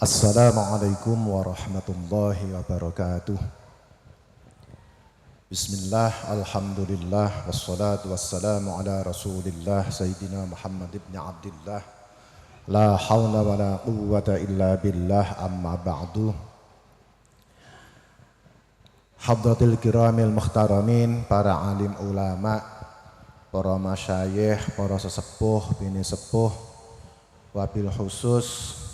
Assalamualaikum warahmatullahi wabarakatuh. Bismillah, alhamdulillah, wassalatu wassalamu ala rasulillah Sayyidina Muhammad ibn Abdillah. La hawla wa la quwwata illa billah, amma ba'du. Hadratil kiramil muhtaramin, para alim ulama, para masyayikh, para sesepuh, bini sepuh, wabil khusus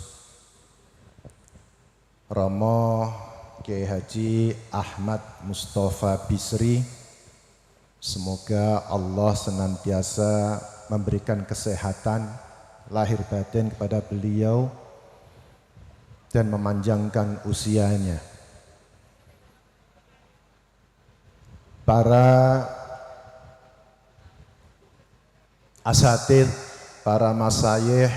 Romo Kiai Haji Ahmad Mustafa Bisri. Semoga Allah senantiasa memberikan kesehatan lahir batin kepada beliau dan memanjangkan usianya. Para asatidz, para masyayikh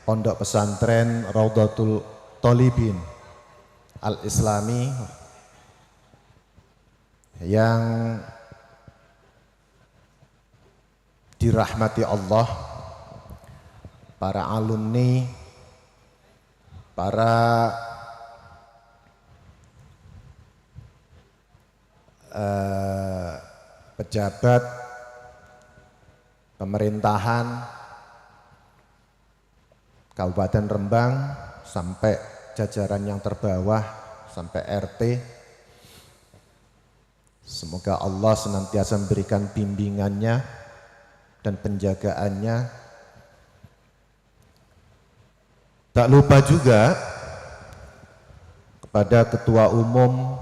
pondok pesantren Raudhatul Thalibin Al-Islami yang dirahmati Allah, para alumni, para pejabat pemerintahan Kabupaten Rembang sampai jajaran yang terbawah sampai RT. Semoga Allah senantiasa memberikan bimbingannya dan penjagaannya. Tak lupa juga kepada Ketua Umum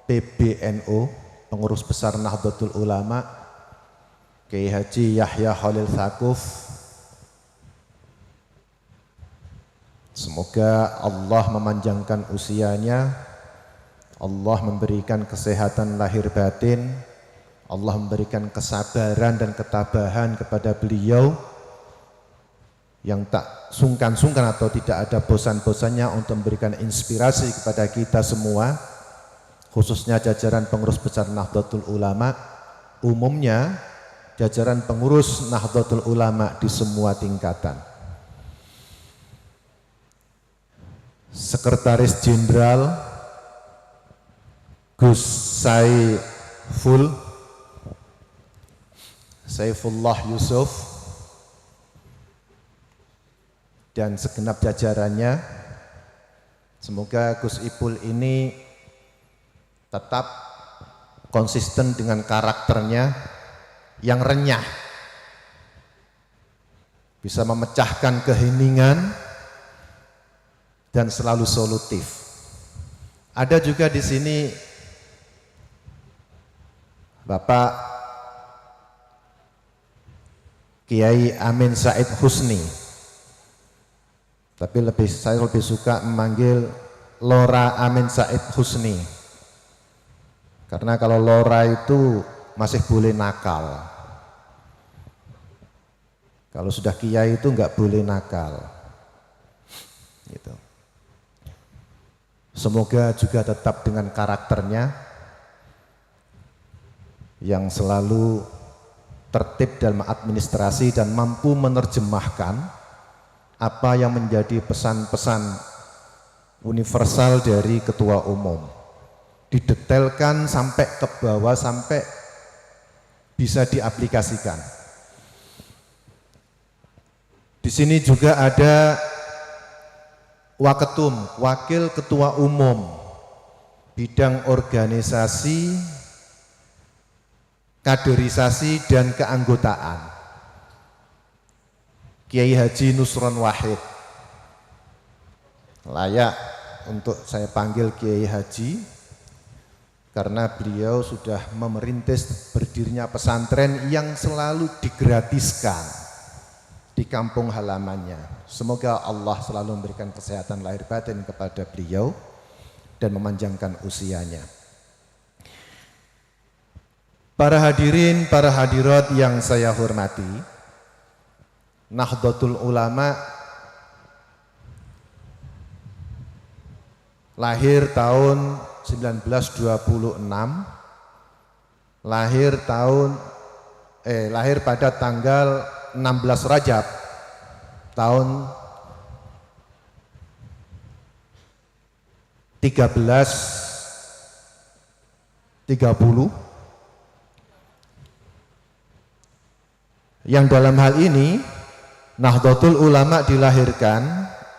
PBNU, Pengurus Besar Nahdlatul Ulama, Kiai Haji Yahya Khalil Stakuf. Semoga Allah memanjangkan usianya, Allah memberikan kesehatan lahir batin, Allah memberikan kesabaran dan ketabahan kepada beliau yang tak sungkan-sungkan atau tidak ada bosan-bosannya untuk memberikan inspirasi kepada kita semua, khususnya jajaran pengurus besar Nahdlatul Ulama, umumnya jajaran pengurus Nahdlatul Ulama di semua tingkatan. Sekretaris Jenderal Gus Saifullah Yusuf dan segenap jajarannya. Semoga Gus Ipul ini tetap konsisten dengan karakternya yang renyah, bisa memecahkan keheningan dan selalu solutif. Ada juga di sini Bapak Kiai Amin Said Husni, tapi saya lebih suka memanggil Lora Amin Said Husni, karena kalau Lora itu masih boleh nakal, kalau sudah kiai itu nggak boleh nakal gitu. Semoga juga tetap dengan karakternya yang selalu tertib dalam administrasi dan mampu menerjemahkan apa yang menjadi pesan-pesan universal dari ketua umum, didetailkan sampai ke bawah, sampai bisa diaplikasikan. Di sini juga ada Waketum, Wakil Ketua Umum Bidang Organisasi, Kaderisasi dan Keanggotaan, Kiai Haji Nusron Wahid. Layak untuk saya panggil Kiai Haji karena beliau sudah memerintis berdirinya pesantren yang selalu digratiskan di kampung halamannya. Semoga Allah selalu memberikan kesehatan lahir batin kepada beliau dan memanjangkan usianya. Para hadirin, para hadirat yang saya hormati, Nahdlatul Ulama lahir tahun 1926, lahir pada tanggal 16 Rajab tahun 1330, yang dalam hal ini Nahdlatul Ulama dilahirkan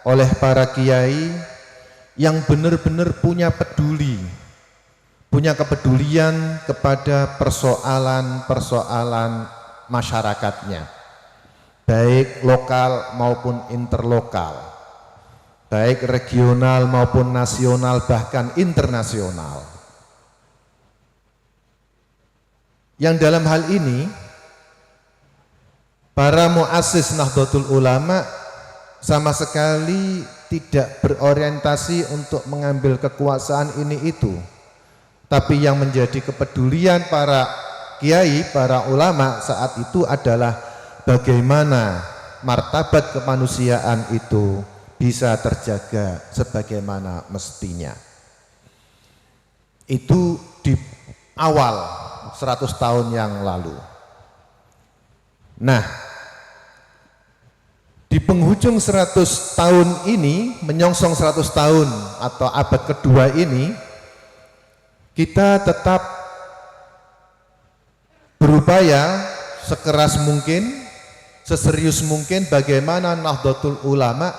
oleh para kiai yang benar-benar punya kepedulian kepada persoalan-persoalan masyarakatnya, baik lokal maupun interlokal, baik regional maupun nasional, bahkan internasional. Yang dalam hal ini para muassis Nahdlatul Ulama sama sekali tidak berorientasi untuk mengambil kekuasaan ini itu, tapi yang menjadi kepedulian para kiai, para ulama saat itu adalah bagaimana martabat kemanusiaan itu bisa terjaga sebagaimana mestinya. Itu di awal 100 tahun yang lalu. Nah, di penghujung 100 tahun ini, menyongsong 100 tahun atau abad kedua ini, kita tetap berupaya sekeras mungkin, seserius mungkin bagaimana Nahdlatul Ulama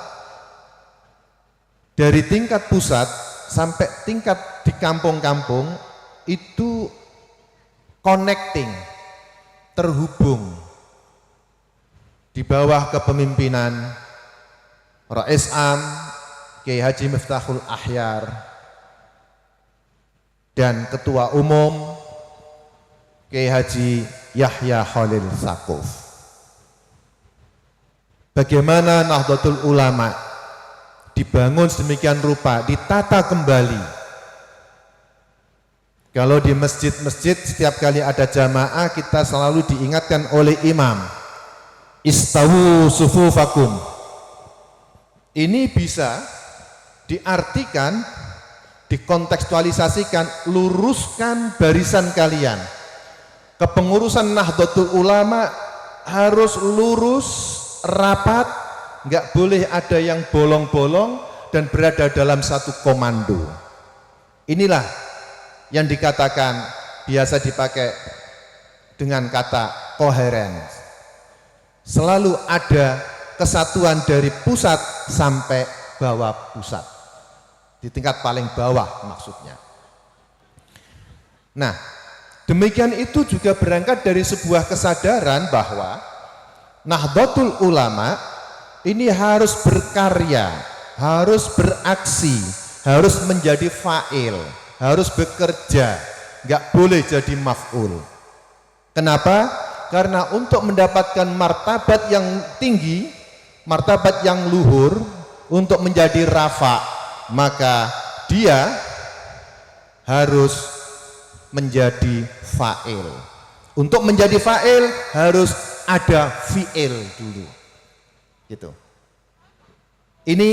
dari tingkat pusat sampai tingkat di kampung-kampung itu connecting, terhubung di bawah kepemimpinan Rais Am Kiai Haji Miftahul Ahyar dan Ketua Umum Kiai Haji Yahya Khalil Saquf. Bagaimana Nahdlatul Ulama dibangun sedemikian rupa, ditata kembali. Kalau di masjid-masjid setiap kali ada jamaah kita selalu diingatkan oleh imam, istawu sufufakum. Ini bisa diartikan, dikontekstualisasikan, luruskan barisan kalian. Kepengurusan Nahdlatul Ulama harus lurus, rapat, nggak boleh ada yang bolong-bolong dan berada dalam satu komando. Inilah yang dikatakan, biasa dipakai dengan kata coherence. Selalu ada kesatuan dari pusat sampai bawah pusat, di tingkat paling bawah maksudnya. Nah, demikian itu juga berangkat dari sebuah kesadaran bahwa Nahdlatul Ulama ini harus berkarya, harus beraksi, harus menjadi fa'il, harus bekerja, nggak boleh jadi maf'ul. Kenapa? Karena untuk mendapatkan martabat yang tinggi, martabat yang luhur, untuk menjadi rafa, maka dia harus menjadi fa'il. Untuk menjadi fa'il harus ada fi'il dulu. Gitu. Ini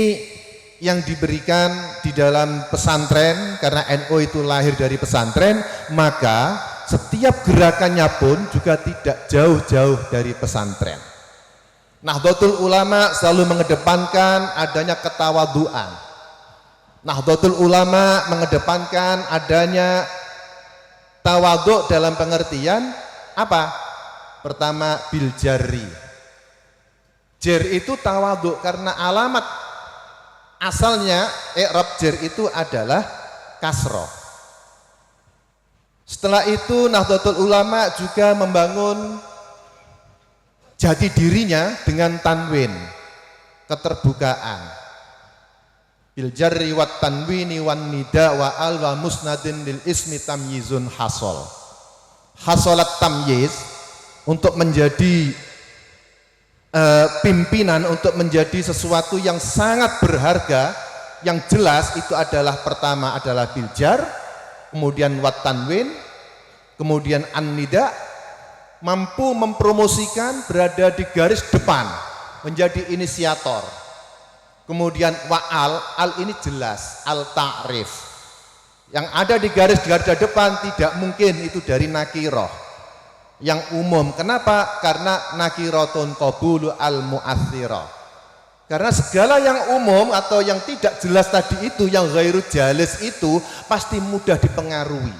yang diberikan di dalam pesantren, karena NU itu lahir dari pesantren, maka setiap gerakannya pun juga tidak jauh-jauh dari pesantren. Nahdlatul Ulama selalu mengedepankan adanya ketawaduan. Nahdlatul Ulama mengedepankan adanya tawadhu dalam pengertian apa? Pertama, bil jarri. Jar itu tawadhu karena alamat asalnya i'rab jar itu adalah kasroh. Setelah itu Nahdlatul Ulama juga membangun jati dirinya dengan tanwin, keterbukaan. Bil jarri wat tanwini wan nida wa al wa musnadin lil ismi tamyizun hasol. Hasolat tamyiz untuk menjadi pimpinan, untuk menjadi sesuatu yang sangat berharga, yang jelas itu adalah pertama adalah bil jar, kemudian wat tanwin, kemudian an-nida, mampu mempromosikan, berada di garis depan, menjadi inisiator. Kemudian wa'al, al ini jelas, al-ta'rif. Yang ada di garis depan tidak mungkin itu dari nakiroh, yang umum. Kenapa? Karena nakiratun qabulu al-mu'athirah. Karena segala yang umum atau yang tidak jelas tadi itu, yang ghairu jalis itu pasti mudah dipengaruhi.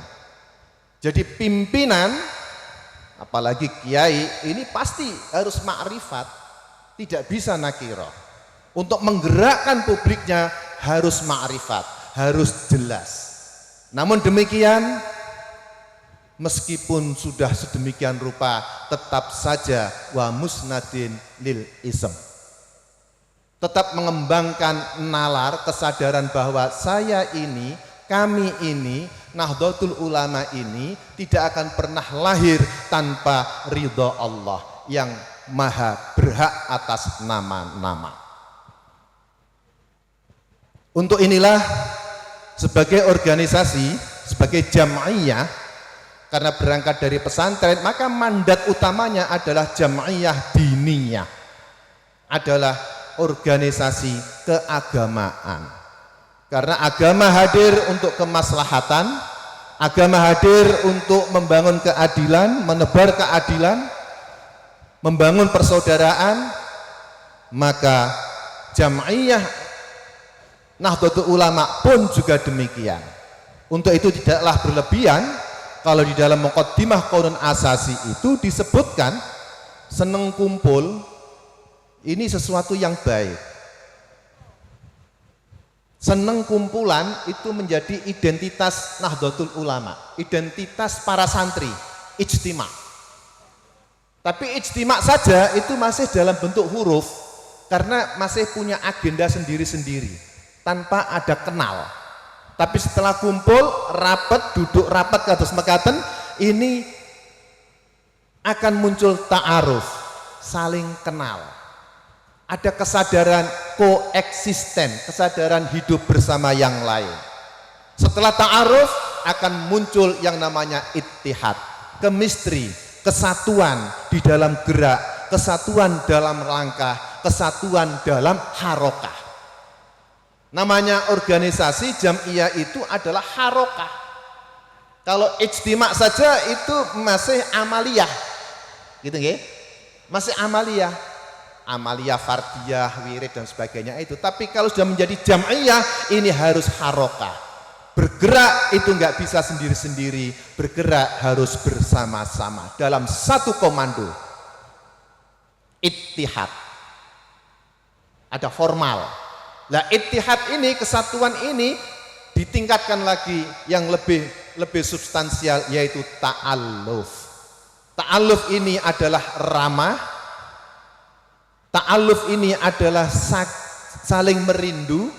Jadi pimpinan, apalagi kiai, ini pasti harus ma'rifat, tidak bisa nakirah. Untuk menggerakkan publiknya harus ma'rifat, harus jelas. Namun demikian, meskipun sudah sedemikian rupa, tetap saja wa musnadin lil ism. Tetap mengembangkan nalar, kesadaran bahwa saya ini, kami ini, Nahdlatul Ulama ini tidak akan pernah lahir tanpa ridha Allah yang maha berhak atas nama-nama. Untuk inilah sebagai organisasi, sebagai jam'iyah, karena berangkat dari pesantren, maka mandat utamanya adalah jam'iyah diniyah, adalah organisasi keagamaan. Karena agama hadir untuk kemaslahatan, agama hadir untuk membangun keadilan, menebar keadilan, membangun persaudaraan, maka jam'iyah Nahdlatul Ulama pun juga demikian. Untuk itu tidaklah berlebihan kalau di dalam muqaddimah qaulun asasi itu disebutkan seneng kumpul ini sesuatu yang baik. Seneng kumpulan itu menjadi identitas Nahdlatul Ulama, identitas para santri, ijtima'. Tapi ijtima' saja itu masih dalam bentuk huruf karena masih punya agenda sendiri-sendiri tanpa ada kenal. Tapi setelah kumpul, rapat, duduk rapat kados mekaten, ini akan muncul ta'aruf, saling kenal. Ada kesadaran koeksisten, kesadaran hidup bersama yang lain. Setelah ta'aruf akan muncul yang namanya ittihad, chemistry, kesatuan di dalam gerak, kesatuan dalam langkah, kesatuan dalam harokah. Namanya organisasi jam'iyah itu adalah harokah. Kalau ijtima' saja itu masih amaliyah, gitu nggih? Masih amaliyah. Amaliyah, fardiyah, wirid dan sebagainya itu. Tapi kalau sudah menjadi jam'iyah, ini harus harokah. Bergerak itu nggak bisa sendiri-sendiri, bergerak harus bersama-sama dalam satu komando. Ittihad. Ada formal. Nah, ittihad ini, kesatuan ini ditingkatkan lagi yang lebih substansial, yaitu ta'alluf. Ta'alluf ini adalah ramah. Ta'aluf ini adalah saling merindu,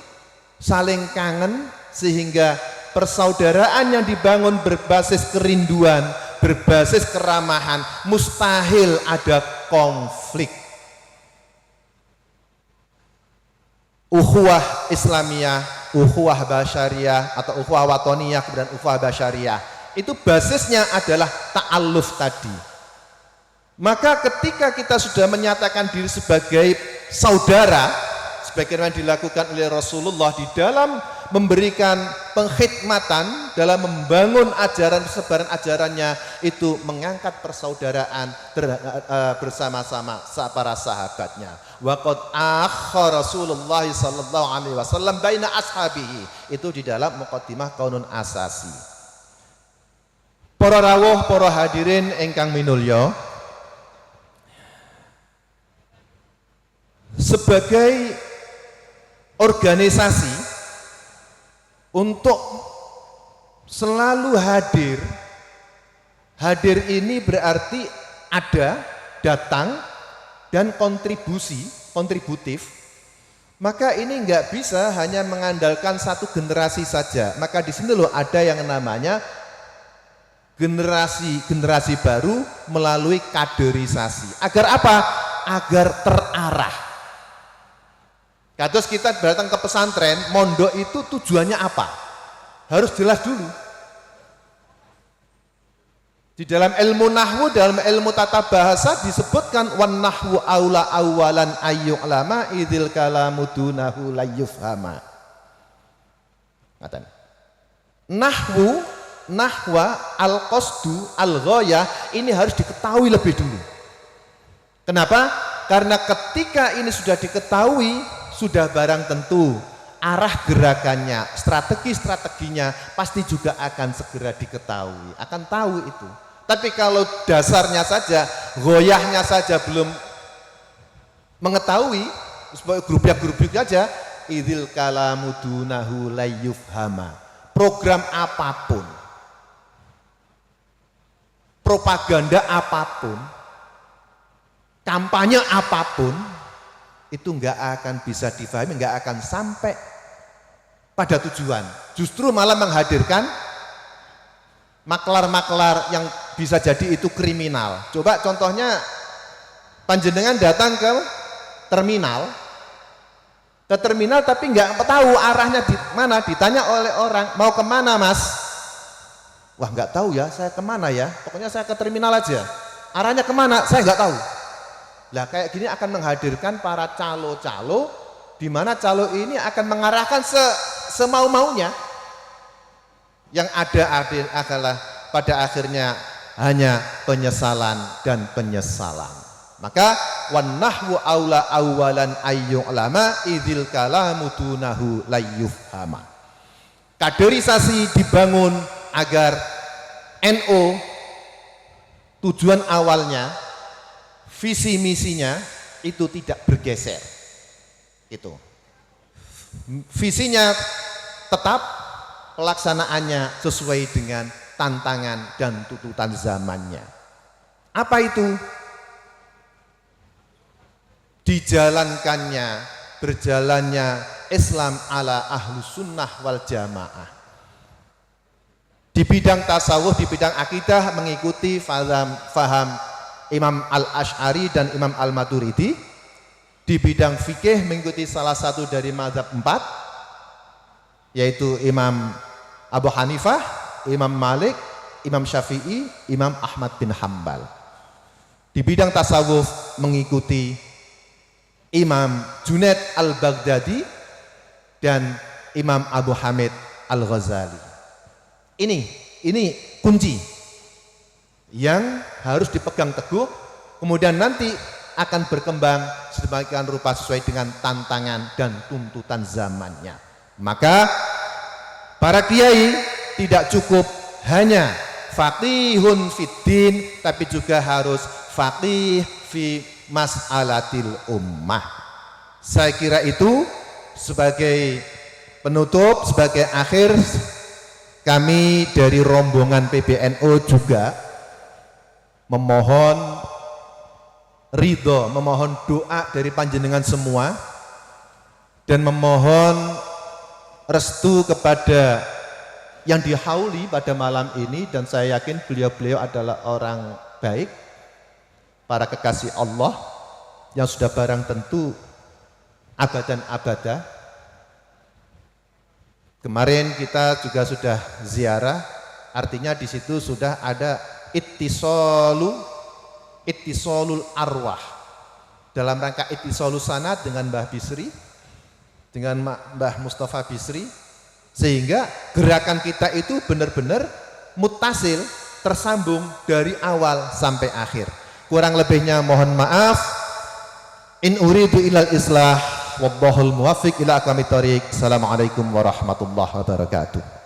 saling kangen, sehingga persaudaraan yang dibangun berbasis kerinduan, berbasis keramahan, mustahil ada konflik. Ukhuwah Islamiyah, ukhuwah basyariyah atau ukhuwah watoniyah, kemudian ukhuwah basyariyah, itu basisnya adalah ta'aluf tadi. Maka ketika kita sudah menyatakan diri sebagai saudara, sebagaimana dilakukan oleh Rasulullah di dalam memberikan pengkhidmatan, dalam membangun ajaran persebaran ajarannya, itu mengangkat persaudaraan bersama-sama para sahabatnya. Wa qad akha Rasulullah sallallahu alaihi wasallam baina ashabihi, itu di dalam muqaddimah qaulun asasi. Para rawuh, para hadirin ingkang minulya, sebagai organisasi untuk selalu hadir ini berarti ada, datang, dan kontributif. Maka ini nggak bisa hanya mengandalkan satu generasi saja. Maka di sini loh ada yang namanya generasi baru melalui kaderisasi. Agar apa? Agar terarah. Kados kita datang ke pesantren, mondok itu tujuannya apa? Harus jelas dulu. Di dalam ilmu nahwu, dalam ilmu tata bahasa disebutkan wan nahwu aula awalan ayyu'lama idzil kalamu dunahu la yufhama. Ngaten. Nahwa, al-qasdu, al-ghayah ini harus diketahui lebih dulu. Kenapa? Karena ketika ini sudah diketahui, sudah barang tentu arah gerakannya, strategi-strateginya pasti juga akan segera diketahui, akan tahu itu. Tapi kalau dasarnya saja, goyahnya saja belum mengetahui, grup-grup saja, idil kalamu dunahu layyufhama. Program apapun, propaganda apapun, kampanye apapun, itu nggak akan bisa difahami, nggak akan sampai pada tujuan. Justru malah menghadirkan maklar-maklar yang bisa jadi itu kriminal. Coba contohnya, panjenengan datang ke terminal tapi nggak tahu arahnya di mana, ditanya oleh orang, mau kemana mas? Wah nggak tahu ya, saya kemana ya, pokoknya saya ke terminal aja, arahnya kemana saya nggak tahu. Lah kayak gini akan menghadirkan para calo-calo, di mana calo ini akan mengarahkan semau-maunya, yang ada adalah pada akhirnya hanya penyesalan dan penyesalan. Maka wan nahwu aula awalan ayyu'lama idzil kalamu dunahu layyufhama. Kaderisasi dibangun agar NU tujuan awalnya, visi misinya itu tidak bergeser. Itu. Visinya tetap, pelaksanaannya sesuai dengan tantangan dan tuntutan zamannya. Apa itu? Dijalankannya, berjalannya Islam ala ahlus sunnah wal jamaah. Di bidang tasawuf, di bidang akidah mengikuti faham Imam Al-Asy'ari dan Imam Al-Maturidi. Di bidang fikih mengikuti salah satu dari mazhab 4, yaitu Imam Abu Hanifah, Imam Malik, Imam Syafi'i, Imam Ahmad bin Hambal. Di bidang tasawuf mengikuti Imam Junaid Al-Baghdadi dan Imam Abu Hamid Al-Ghazali. Ini kunci yang harus dipegang teguh, kemudian nanti akan berkembang sedemikian rupa sesuai dengan tantangan dan tuntutan zamannya. Maka para kiai tidak cukup hanya faqihun fiddin, tapi juga harus faqih fi mas'alatil ummah. Saya kira itu sebagai penutup, sebagai akhir, kami dari rombongan PBNU juga memohon ridho, memohon doa dari panjenengan semua, dan memohon restu kepada yang dihauli pada malam ini, dan saya yakin beliau-beliau adalah orang baik, para kekasih Allah yang sudah barang tentu abadan abada. Kemarin kita juga sudah ziarah, artinya di situ sudah ada ittisolul arwah, dalam rangka ittisolul sanad dengan Mbah Bisri, dengan Mbah Mustafa Bisri, sehingga gerakan kita itu benar-benar muttasil, tersambung dari awal sampai akhir. Kurang lebihnya mohon maaf. In uridu ilal islah wallahul muwaffiq ila aqwamit thoriq. Assalamualaikum warahmatullahi wabarakatuh.